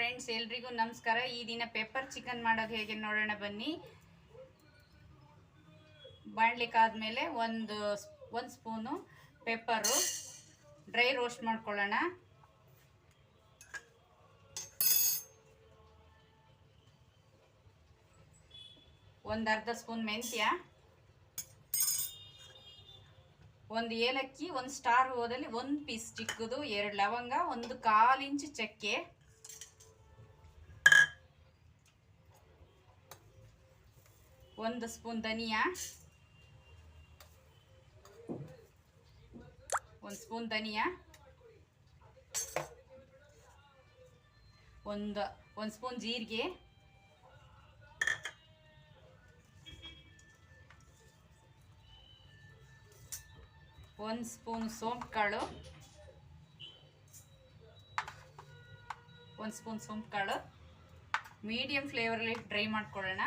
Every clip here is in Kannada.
ಫ್ರೆಂಡ್ಸ್, ಎಲ್ರಿಗೂ ನಮಸ್ಕಾರ. ಈ ದಿನ ಪೆಪ್ಪರ್ ಚಿಕನ್ ಮಾಡೋದು ಹೇಗೆ ನೋಡೋಣ ಬನ್ನಿ. ಬಾಣಲಿಕ್ಕಾದ್ಮೇಲೆ ಒಂದು ಸ್ಪೂನು ಪೆಪ್ಪರು ಡ್ರೈ ರೋಸ್ಟ್ ಮಾಡ್ಕೊಳ್ಳೋಣ. ಒಂದು ಅರ್ಧ ಸ್ಪೂನ್ ಮೆಂತ್ಯ, ಒಂದು ಏಲಕ್ಕಿ, ಒಂದು ಸ್ಟಾರ್ ಹೂವದಲ್ಲಿ ಒಂದು ಪೀಸ್ ಚಿಕ್ಕದು, 2 ಲವಂಗ, ಒಂದು 1/4 ಇಂಚು ಚಕ್ಕೆ, ಒಂದು ಸ್ಪೂನ್ ಧನಿಯಾ, ಒಂದು ಸ್ಪೂನ್ ಜೀರಿಗೆ, ಒಂದು ಸ್ಪೂನ್ ಸೋಂಪು ಕಾಳು, ಮೀಡಿಯಂ ಫ್ಲೇವರಲ್ಲಿ ಡ್ರೈ ಮಾಡ್ಕೊಳ್ಳೋಣ.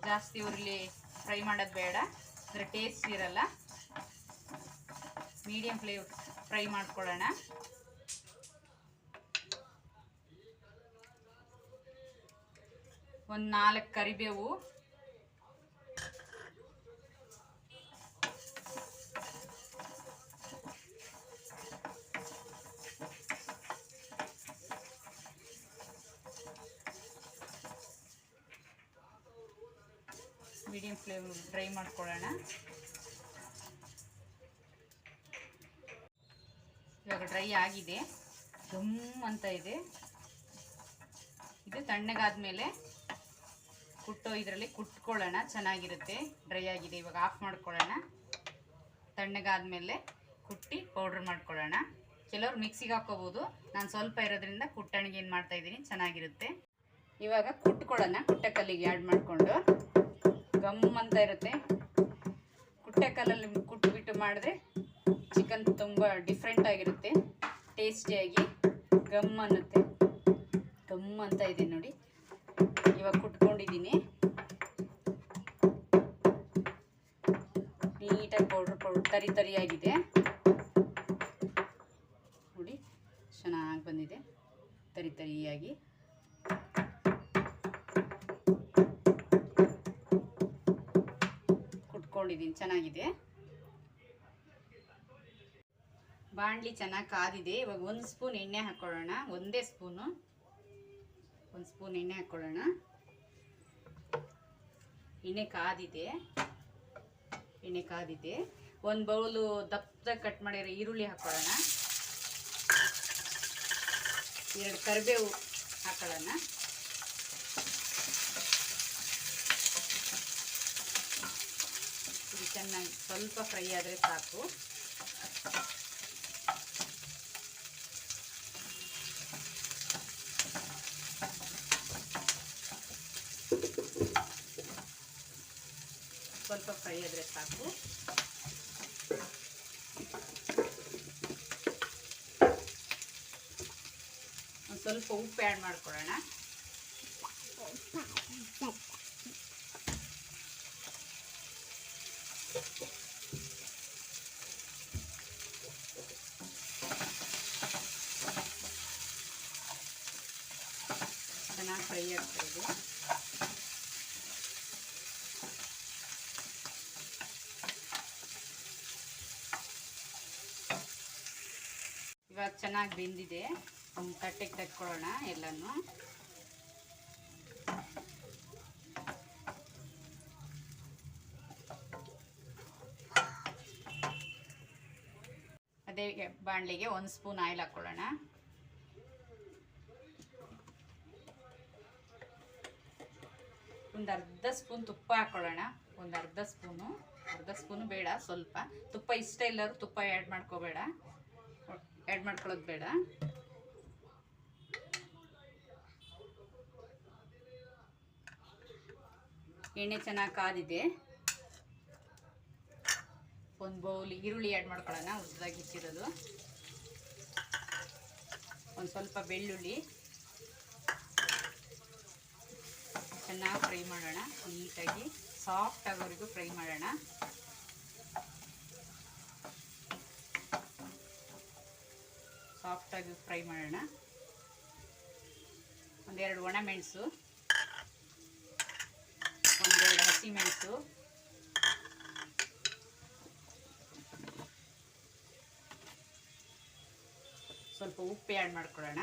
ಜಾಸ್ತಿ ಉರ್ಲಿ ಫ್ರೈ ಮಾಡೋದು ಬೇಡ, ಅಂದರೆ ಟೇಸ್ಟ್ ಇರಲ್ಲ. ಮೀಡಿಯಂ ಫ್ರೈ ಮಾಡ್ಕೊಳ್ಳೋಣ. ಒಂದು 4 ಕರಿಬೇವು, ಮೀಡಿಯಂ ಫ್ಲೇಮ್ ಡ್ರೈ ಮಾಡ್ಕೊಳ್ಳೋಣ. ಇವಾಗ ಡ್ರೈ ಆಗಿದೆ, ಗಮ್ ಅಂತ ಇದೆ. ಇದು ತಣ್ಣಗಾದ್ಮೇಲೆ ಇದರಲ್ಲಿ ಕುಟ್ಕೊಳ್ಳೋಣ, ಚೆನ್ನಾಗಿರುತ್ತೆ. ಡ್ರೈ ಆಗಿದೆ, ಇವಾಗ ಆಫ್ ಮಾಡ್ಕೊಳ್ಳೋಣ. ತಣ್ಣಗಾದ್ಮೇಲೆ ಕುಟ್ಟಿ ಪೌಡ್ರ್ ಮಾಡ್ಕೊಳ್ಳೋಣ. ಕೆಲವರು ಮಿಕ್ಸಿಗೆ ಹಾಕೋಬೋದು, ನಾನು ಸ್ವಲ್ಪ ಇರೋದ್ರಿಂದ ಕುಟ್ಟಣಿಗೆ ಏನು ಮಾಡ್ತಾ ಇದ್ದೀನಿ, ಚೆನ್ನಾಗಿರುತ್ತೆ. ಇವಾಗ ಕುಟ್ಕೊಳ್ಳೋಣ. ಕುಟ್ಟಕಲ್ಲಿಗೆ ಆ್ಯಡ್ ಮಾಡಿಕೊಂಡು ಗಮ್ ಅಂತ ಇರುತ್ತೆ. ಕುಟ್ಟಕಲ್ಲಲ್ಲಿ ಕುಟ್ಬಿಟ್ಟು ಮಾಡಿದ್ರೆ ಚಿಕನ್ ತುಂಬ ಡಿಫ್ರೆಂಟ್ ಆಗಿರುತ್ತೆ, ಟೇಸ್ಟಿಯಾಗಿ ಗಮ್ ಅನ್ನುತ್ತೆ. ಗಮ್ ಅಂತ ಇದೆ ನೋಡಿ. ಇವಾಗ ಕುಟ್ಕೊಂಡಿದ್ದೀನಿ, ನೀಟಾಗಿ ಪೌಡ್ರ್ ತರಿಯಾಗಿದೆ ನೋಡಿ. ಚೆನ್ನಾಗಿ ಬಂದಿದೆ, ತರಿಯಾಗಿ. ಕುಟ್ಕೊಂಡಿದ್ದೀನಿ, ಚೆನ್ನಾಗಿದೆ. ಬಾಣಲಿ ಚೆನ್ನಾಗಿ ಕಾದಿದೆ. ಇವಾಗ 1 ಸ್ಪೂನ್ ಎಣ್ಣೆ ಹಾಕ್ಕೊಳ್ಳೋಣ. ಒಂದೇ ಸ್ಪೂನು 1 ಸ್ಪೂನ್ ಎಣ್ಣೆ ಹಾಕ್ಕೊಳ್ಳೋಣ. ಎಣ್ಣೆ ಕಾದಿದೆ. 1 ಬೌಲು ದಪ್ಪದಾಗಿ ಕಟ್ ಮಾಡಿರೋ ಈರುಳ್ಳಿ ಹಾಕ್ಕೊಳ್ಳೋಣ. 2 ಕರಿಬೇವು ಹಾಕ್ಕೊಳ್ಳೋಣ. ಇದು ಚೆನ್ನಾಗಿ ಸ್ವಲ್ಪ ಫ್ರೈ ಆದರೆ ಸಾಕು. ಸ್ವಲ್ಪ ಫ್ರೈ ಆದರೆ ಸಾಕು. ಒಂದು ಸ್ವಲ್ಪ ಉಪ್ಪು ಆ್ಯಡ್ ಮಾಡ್ಕೊಳ್ಳೋಣ. ಚೆನ್ನಾಗಿ ಫ್ರೈ ಆಗ್ತಾ ಇದೆ. ಇವಾಗ ಚೆನ್ನಾಗಿ ಬೆಂದಿದೆ. ಒಂದು ತಟ್ಟೆಗೆ ತಕ್ಕೊಳ್ಳೋಣ ಎಲ್ಲನೂ. ಅದೇ ಬಾಣಲಿಗೆ 1 ಸ್ಪೂನ್ ಆಯಿಲ್ ಹಾಕ್ಕೊಳ್ಳೋಣ. ಒಂದು ಅರ್ಧ ಸ್ಪೂನ್ ತುಪ್ಪ ಹಾಕ್ಕೊಳ್ಳೋಣ. ಒಂದು ಅರ್ಧ ಸ್ಪೂನು ಬೇಡ, ಸ್ವಲ್ಪ. ತುಪ್ಪ ಇಷ್ಟ ಇಲ್ಲರೂ ತುಪ್ಪ ಆ್ಯಡ್ ಮಾಡ್ಕೊಳ್ಳೋದು ಬೇಡ. ಎಣ್ಣೆ ಚೆನ್ನಾಗಿ ಕಾದಿದೆ. 1 ಬೌಲ್ ಈರುಳ್ಳಿ ಆ್ಯಡ್ ಮಾಡ್ಕೊಳ್ಳೋಣ, ಉದ್ದದಾಗಿ ಇಟ್ಟಿರೋದು. ಒಂದು ಸ್ವಲ್ಪ ಬೆಳ್ಳುಳ್ಳಿ, ಚೆನ್ನಾಗಿ ಫ್ರೈ ಮಾಡೋಣ. ನೀಟಾಗಿ ಸಾಫ್ಟ್ ಆಗೋವರೆಗೂ ಫ್ರೈ ಮಾಡೋಣ. ಸಾಫ್ಟಾಗಿ ಫ್ರೈ ಮಾಡೋಣ. ಒಂದೆರಡು ಒಣಮೆಣಸು, ಒಂದೆರಡು ಹಸಿಮೆಣಸು, ಸ್ವಲ್ಪ ಉಪ್ಪು ಆ್ಯಡ್ ಮಾಡ್ಕೊಳ್ಳೋಣ.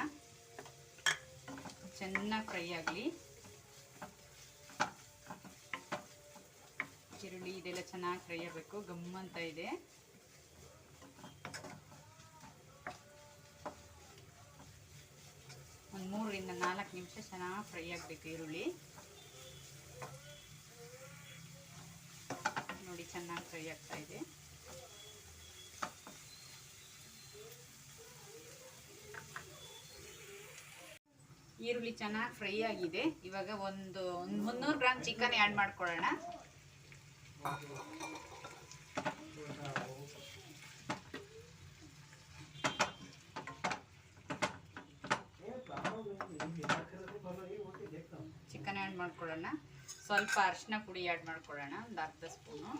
ಚೆನ್ನಾಗಿ ಫ್ರೈ ಆಗಲಿ. ಈರುಳ್ಳಿ ಇದೆಲ್ಲ ಚೆನ್ನಾಗಿ ಫ್ರೈ ಆಗಬೇಕು. ಗಮ್ಮಂತ ಇದೆ. ಒಂದು 3 ರಿಂದ 4 ನಿಮಿಷ ಚೆನ್ನಾಗಿ ಫ್ರೈ ಆಗಬೇಕು ಈರುಳ್ಳಿ. ನೋಡಿ ಚೆನ್ನಾಗಿ ಫ್ರೈ ಆಗ್ತಾ ಇದೆ. ಈರುಳ್ಳಿ ಚೆನ್ನಾಗಿ ಫ್ರೈ ಆಗಿದೆ. ಇವಾಗ ಒಂದು 300 ಗ್ರಾಮ್ ಚಿಕನ್ ಆ್ಯಡ್ ಮಾಡ್ಕೊಳ್ಳೋಣ. ಚಿಕನ್ ಆ್ಯಡ್ ಮಾಡ್ಕೊಳ್ಳೋಣ. ಸ್ವಲ್ಪ ಅರಿಶಿನ ಪುಡಿ ಆ್ಯಡ್ ಮಾಡ್ಕೊಳ್ಳೋಣ, ಒಂದು ಅರ್ಧ ಸ್ಪೂನು.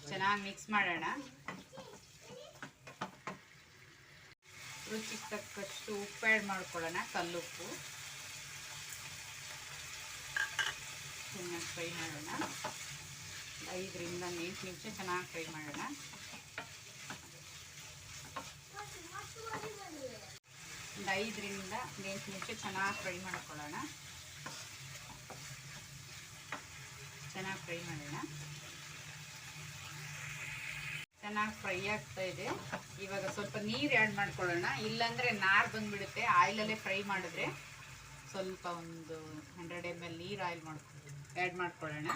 ಚೆನ್ನಾಗಿ ಮಿಕ್ಸ್ ಮಾಡೋಣ. ರುಚಿಗೆ ತಕ್ಕಷ್ಟು ಉಪ್ಪು ಆ್ಯಡ್ ಮಾಡ್ಕೊಳ್ಳೋಣ, ಕಲ್ಲುಪ್ಪು. ಚೆನ್ನಾಗಿ ಫ್ರೈ ಮಾಡೋಣ. 5 ರಿಂದ 8 ನಿಮಿಷ ಚೆನ್ನಾಗಿ ಫ್ರೈ ಮಾಡೋಣ. ಒಂದು 5 ರಿಂದ 8 ನಿಮಿಷ ಚೆನ್ನಾಗಿ ಫ್ರೈ ಮಾಡ್ಕೊಳ್ಳೋಣ. ಚೆನ್ನಾಗಿ ಫ್ರೈ ಮಾಡೋಣ. ಚೆನ್ನಾಗಿ ಫ್ರೈ ಆಗ್ತಾ ಇದೆ. ಇವಾಗ ಸ್ವಲ್ಪ ನೀರು ಆ್ಯಡ್ ಮಾಡ್ಕೊಳ್ಳೋಣ, ಇಲ್ಲಾಂದರೆ ನಾರು ಬಂದುಬಿಡುತ್ತೆ. ಆಯಿಲಲ್ಲೇ ಫ್ರೈ ಮಾಡಿದ್ರೆ ಸ್ವಲ್ಪ ಒಂದು 100 ml ನೀರು ಆ್ಯಡ್ ಮಾಡ್ಕೊಳ್ಳೋಣ.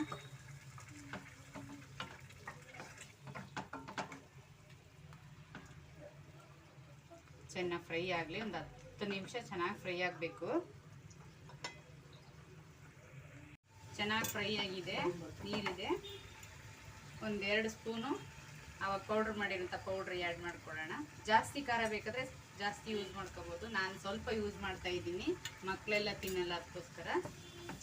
ಚೆನ್ನಾಗಿ ಫ್ರೈ ಆಗಲಿ. ಒಂದು 10 ನಿಮಿಷ ಚೆನ್ನಾಗಿ ಫ್ರೈ ಆಗಬೇಕು. ಚೆನ್ನಾಗಿ ಫ್ರೈ ಆಗಿದೆ. ನೀರಿದೆ. 1-2 ಸ್ಪೂನು ಆವಾಗ ಪೌಡ್ರ್ ಮಾಡಿರೋಂಥ ಪೌಡ್ರ್ ಆ್ಯಡ್ ಮಾಡ್ಕೊಳ್ಳೋಣ. ಜಾಸ್ತಿ ಖಾರ ಬೇಕಾದರೆ ಜಾಸ್ತಿ ಯೂಸ್ ಮಾಡ್ಕೋಬೋದು. ನಾನು ಸ್ವಲ್ಪ ಯೂಸ್ ಮಾಡ್ತಾ ಇದ್ದೀನಿ, ಮಕ್ಕಳೆಲ್ಲ ತಿನ್ನಲ್ಲ, ಅದಕ್ಕೋಸ್ಕರ.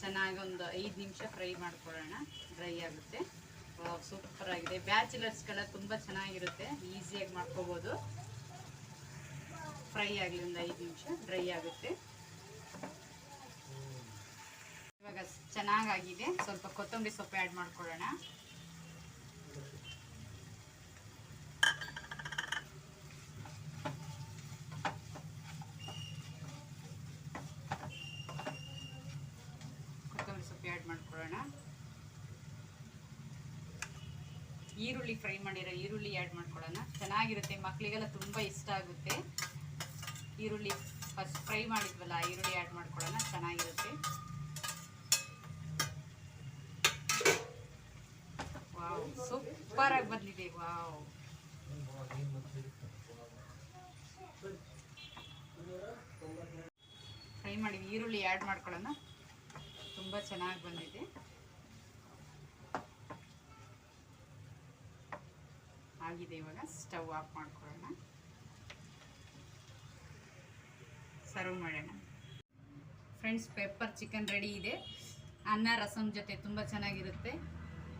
ಚೆನ್ನಾಗಿ ಒಂದು 5 ನಿಮಿಷ ಫ್ರೈ ಮಾಡ್ಕೊಳ್ಳೋಣ. ಡ್ರೈ ಆಗುತ್ತೆ. ಸೂಪರ್ ಆಗಿದೆ. ಬ್ಯಾಚುಲರ್ಸ್ಗೆಲ್ಲ ತುಂಬ ಚೆನ್ನಾಗಿರುತ್ತೆ, ಈಸಿಯಾಗಿ ಮಾಡ್ಕೋಬೋದು. ಫ್ರೈ ಆಗಲಿ. ಒಂದು 5 ನಿಮಿಷ ಡ್ರೈ ಆಗುತ್ತೆ. ಇವಾಗ ಚೆನ್ನಾಗಾಗಿದೆ. ಸ್ವಲ್ಪ ಕೊತ್ತಂಬರಿ ಸೊಪ್ಪು ಆ್ಯಡ್ ಮಾಡ್ಕೊಳ್ಳೋಣ. ಈರುಳ್ಳಿ ಫ್ರೈ ಮಾಡಿರೋ ಈರುಳ್ಳಿ ಆ್ಯಡ್ ಮಾಡ್ಕೊಳ್ಳೋಣ. ಚೆನ್ನಾಗಿರುತ್ತೆ, ಮಕ್ಕಳಿಗೆಲ್ಲ ತುಂಬ ಇಷ್ಟ ಆಗುತ್ತೆ. ಈರುಳ್ಳಿ ಫಸ್ಟ್ ಫ್ರೈ ಮಾಡಿದ್ವಲ್ಲ, ಈರುಳ್ಳಿ ಆ್ಯಡ್ ಮಾಡ್ಕೊಳ್ಳೋಣ. ಚೆನ್ನಾಗಿರುತ್ತೆ. ವಾವ್, ಸೂಪರಾಗಿ ಬಂದಿದೆ. ವಾವ್, ಫ್ರೈ ಮಾಡಿ ಈರುಳ್ಳಿ ಆ್ಯಡ್ ಮಾಡ್ಕೊಳ್ಳೋಣ. ತುಂಬ ಚೆನ್ನಾಗಿ ಬಂದಿದೆ. ಆಗಿದೆ. ಇವಾಗ ಸ್ಟವ್ ಆಫ್ ಮಾಡ್ಕೊಳ್ಳೋಣ. ಸರ್ವ್ ಮಾಡೋಣ. ಫ್ರೆಂಡ್ಸ್, ಪೆಪ್ಪರ್ ಚಿಕನ್ ರೆಡಿ ಇದೆ. ಅನ್ನ ರಸಮ್ ಜೊತೆ ತುಂಬ ಚೆನ್ನಾಗಿರುತ್ತೆ.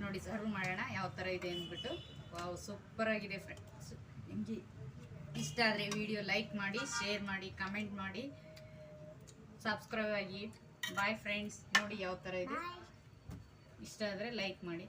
ನೋಡಿ, ಸರ್ವ್ ಮಾಡೋಣ ಯಾವ ಥರ ಇದೆ ಅಂದ್ಬಿಟ್ಟು. ವಾವ್, ಸೂಪರಾಗಿದೆ ಫ್ರೆಂಡ್ಸ್. ನಿಮಗೆ ಇಷ್ಟ ಆದರೆ ವಿಡಿಯೋ ಲೈಕ್ ಮಾಡಿ, ಶೇರ್ ಮಾಡಿ, ಕಮೆಂಟ್ ಮಾಡಿ, ಸಬ್ಸ್ಕ್ರೈಬ್ ಆಗಿ. Bye friends. ನೋಡಿ ಯಾವ ಥರ ಇದೆ. ಇಷ್ಟ ಆದರೆ ಲೈಕ್ ಮಾಡಿ.